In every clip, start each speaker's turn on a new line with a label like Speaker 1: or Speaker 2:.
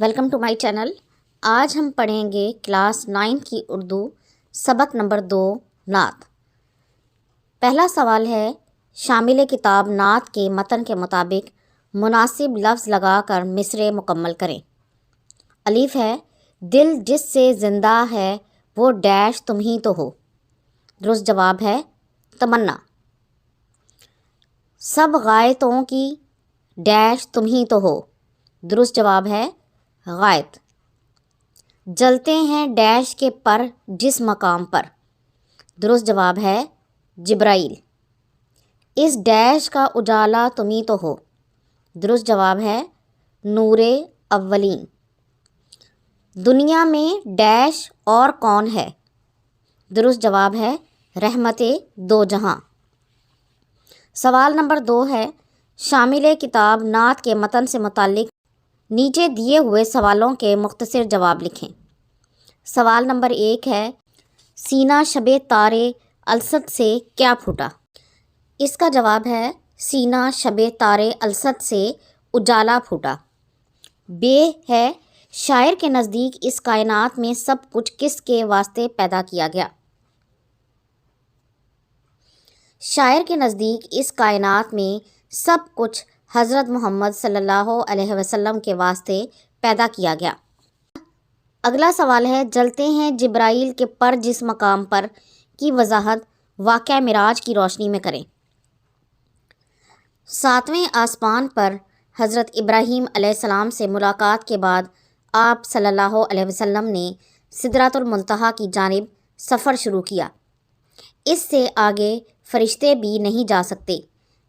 Speaker 1: Welcome to my channel. آج ہم پڑھیں گے کلاس 9 کی اردو سبق نمبر 2 نعت۔ پہلا سوال ہے، شامل کتاب نعت کے متن کے مطابق مناسب لفظ لگا کر مصرعے مکمل کریں۔ الف ہے، دل جس سے زندہ ہے وہ ڈیش تم ہی تو ہو۔ درست جواب ہے تمنا۔ سب غائطوں کی ڈیش تم ہی تو ہو۔ درست جواب ہے غائط۔ جلتے ہیں ڈیش کے پر جس مقام پر۔ درست جواب ہے جبرائیل۔ اس ڈیش کا اجالا تم ہی تو ہو۔ درست جواب ہے نور اولین۔ دنیا میں ڈیش اور کون ہے؟ درست جواب ہے رحمت دو جہاں۔ سوال نمبر 2 ہے، شامل کتاب نعت کے متن سے متعلق نیچے دیے ہوئے سوالوں کے مختصر جواب لکھیں۔ سوال نمبر 1 ہے، سینہ شب تار الست سے کیا پھوٹا؟ اس کا جواب ہے سینہ شب تار الست سے اجالا پھوٹا۔ ب ہے، شاعر کے نزدیک اس کائنات میں سب کچھ کس کے واسطے پیدا کیا گیا؟ شاعر کے نزدیک اس کائنات میں سب کچھ حضرت محمد صلی اللہ علیہ وسلم کے واسطے پیدا کیا گیا۔ اگلا سوال ہے، جلتے ہیں جبرائیل کے پر جس مقام پر کی وضاحت واقعہ معراج کی روشنی میں کریں۔ 7ویں آسمان پر حضرت ابراہیم علیہ السلام سے ملاقات کے بعد آپ صلی اللہ علیہ وسلم نے سدرۃ المنتہا کی جانب سفر شروع کیا۔ اس سے آگے فرشتے بھی نہیں جا سکتے،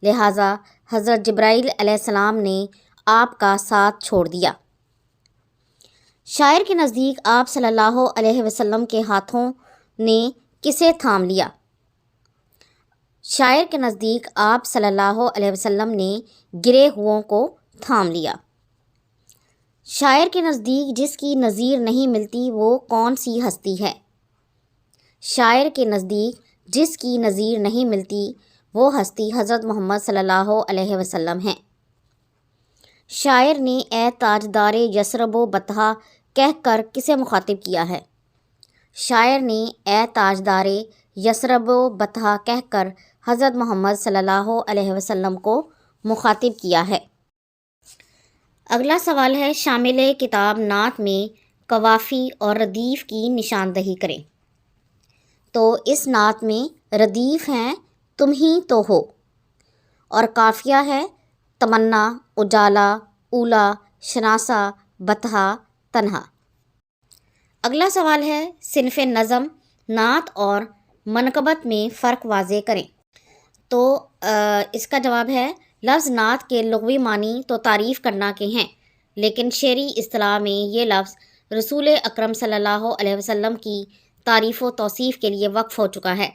Speaker 1: لہٰذا حضرت جبرائیل علیہ السلام نے آپ کا ساتھ چھوڑ دیا۔ شاعر کے نزدیک آپ صلی اللہ علیہ وسلم کے ہاتھوں نے کسے تھام لیا؟ شاعر کے نزدیک آپ صلی اللہ علیہ وسلم نے گرے ہوئوں کو تھام لیا۔ شاعر کے نزدیک جس کی نظیر نہیں ملتی وہ کون سی ہستی ہے؟ شاعر کے نزدیک جس کی نظیر نہیں ملتی وہ ہستی حضرت محمد صلی اللہ علیہ وسلم ہیں۔ شاعر نے اے تاجدار یثرب و بطحا کہہ کر کسے مخاطب کیا ہے؟ شاعر نے اے تاجدار یثرب و بطحا کہہ کر حضرت محمد صلی اللہ علیہ وسلم کو مخاطب کیا ہے۔ اگلا سوال ہے، شامل کتاب نعت میں قوافی اور ردیف کی نشاندہی کریں۔ تو اس نعت میں ردیف ہیں تم ہی تو ہو، اور قافیہ ہے تمنا، اجالا، اولا، شناسہ، بطحا، تنہا۔ اگلا سوال ہے، صنف نظم، نعت اور منقبت میں فرق واضح کریں۔ تو اس کا جواب ہے، لفظ نعت کے لغوی معنی تو تعریف کرنا کے ہیں، لیکن شعری اصطلاح میں یہ لفظ رسول اکرم صلی اللہ علیہ وسلم کی تعریف و توصیف کے لیے وقف ہو چکا ہے۔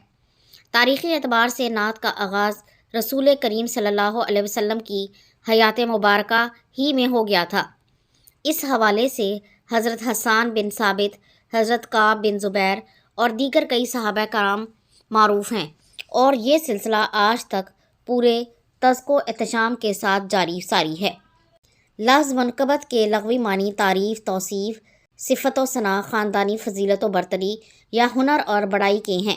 Speaker 1: تاریخی اعتبار سے نعت کا آغاز رسول کریم صلی اللہ علیہ وسلم کی حیات مبارکہ ہی میں ہو گیا تھا۔ اس حوالے سے حضرت حسان بن ثابت، حضرت کعب بن زبیر اور دیگر کئی صحابہ کرام معروف ہیں، اور یہ سلسلہ آج تک پورے تذک و احتشام کے ساتھ جاری ساری ہے۔ لفظ منقبت کے لغوی معنی تعریف، توصیف، صفت و ثنا، خاندانی فضیلت و برتری یا ہنر اور بڑائی کے ہیں۔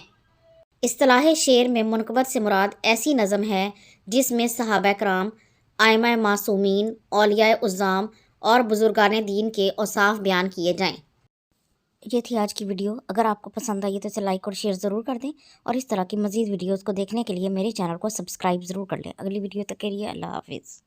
Speaker 1: اصطلاح شعر میں منقبت سے مراد ایسی نظم ہے جس میں صحابہ کرام، ائمہ معصومین، اولیاء عظام اور بزرگان دین کے اوصاف بیان کیے جائیں۔ یہ تھی آج کی ویڈیو۔ اگر آپ کو پسند آئی تو اسے لائک اور شیئر ضرور کر دیں، اور اس طرح کی مزید ویڈیوز کو دیکھنے کے لیے میرے چینل کو سبسکرائب ضرور کر لیں۔ اگلی ویڈیو تک کے لیے اللہ حافظ۔